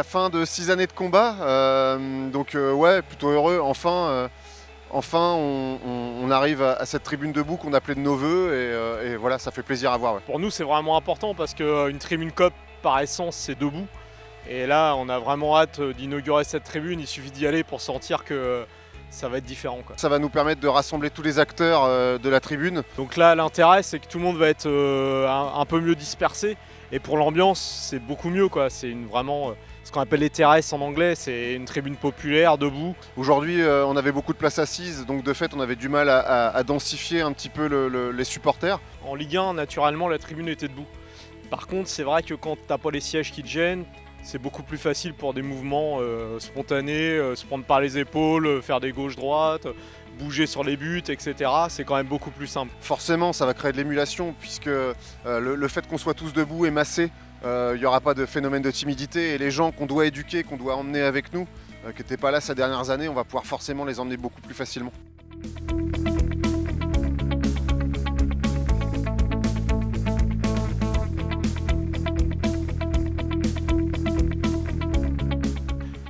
la fin de 6 années de combat, ouais, plutôt heureux. Enfin, on arrive à cette tribune debout qu'on appelait de nos voeux et voilà, ça fait plaisir à voir. Ouais. Pour nous, c'est vraiment important parce qu'une tribune COP, par essence, c'est debout. Et là, on a vraiment hâte d'inaugurer cette tribune. Il suffit d'y aller pour sentir que ça va être différent, quoi. Ça va nous permettre de rassembler tous les acteurs de la tribune. Donc là, l'intérêt, c'est que tout le monde va être un peu mieux dispersé. Et pour l'ambiance, c'est beaucoup mieux, quoi. C'est vraiment ce qu'on appelle les terrasses en anglais. C'est une tribune populaire, debout. Aujourd'hui, on avait beaucoup de places assises, donc de fait, on avait du mal à densifier un petit peu les supporters. En Ligue 1, naturellement, la tribune était debout. Par contre, c'est vrai que quand t'as pas les sièges qui te gênent, c'est beaucoup plus facile pour des mouvements spontanés, se prendre par les épaules, faire des gauches-droites, bouger sur les buts, etc. C'est quand même beaucoup plus simple. Forcément, ça va créer de l'émulation, puisque le fait qu'on soit tous debout et massés, il n'y aura pas de phénomène de timidité. Et les gens qu'on doit éduquer, qu'on doit emmener avec nous, qui n'étaient pas là ces dernières années, on va pouvoir forcément les emmener beaucoup plus facilement.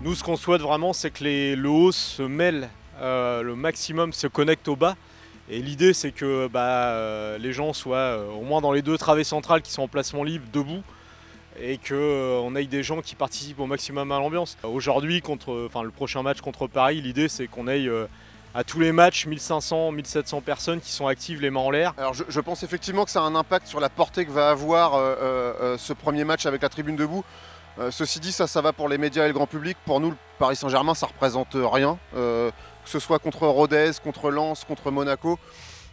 Nous, ce qu'on souhaite vraiment, c'est que le haut se mêle, le maximum se connecte au bas. Et l'idée, c'est que les gens soient au moins dans les deux travées centrales qui sont en placement libre, debout, et qu'on ait des gens qui participent au maximum à l'ambiance. Aujourd'hui, le prochain match contre Paris, l'idée, c'est qu'on ait à tous les matchs 1500, 1700 personnes qui sont actives les mains en l'air. Alors je pense effectivement que ça a un impact sur la portée que va avoir ce premier match avec la tribune debout. Ceci dit, ça va pour les médias et le grand public. Pour nous, le Paris Saint-Germain, ça représente rien. Que ce soit contre Rodez, contre Lens, contre Monaco,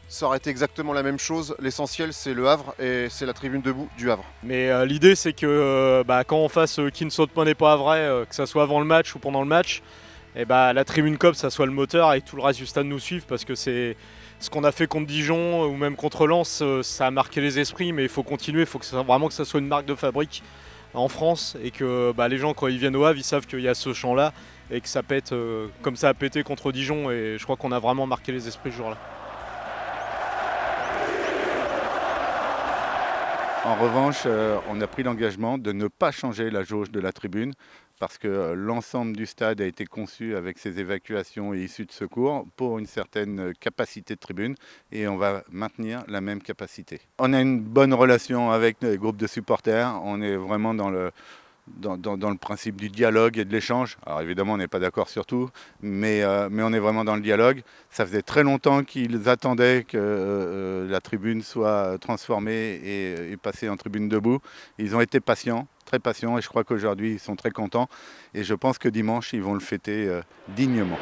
ça aurait été exactement la même chose. L'essentiel, c'est le Havre et c'est la tribune debout du Havre. Mais l'idée, c'est que quand on fasse qui ne saute pas n'est pas vrai, que ça soit avant le match ou pendant le match, et la tribune COP, ça soit le moteur et que tout le reste du stade nous suive, parce que c'est ce qu'on a fait contre Dijon ou même contre Lens, ça a marqué les esprits, mais il faut continuer, il faut vraiment que ça soit une marque de fabrique en France et que les gens, quand ils viennent au Havre, ils savent qu'il y a ce champ-là et que ça pète comme ça a pété contre Dijon, et je crois qu'on a vraiment marqué les esprits ce jour-là. En revanche, on a pris l'engagement de ne pas changer la jauge de la tribune parce que l'ensemble du stade a été conçu avec ses évacuations et issues de secours pour une certaine capacité de tribune, et on va maintenir la même capacité. On a une bonne relation avec les groupes de supporters, on est vraiment dans le principe du dialogue et de l'échange. Alors évidemment, on n'est pas d'accord sur tout, mais on est vraiment dans le dialogue. Ça faisait très longtemps qu'ils attendaient que la tribune soit transformée et passée en tribune debout. Ils ont été patients, très patients, et je crois qu'aujourd'hui, ils sont très contents. Et je pense que dimanche, ils vont le fêter dignement.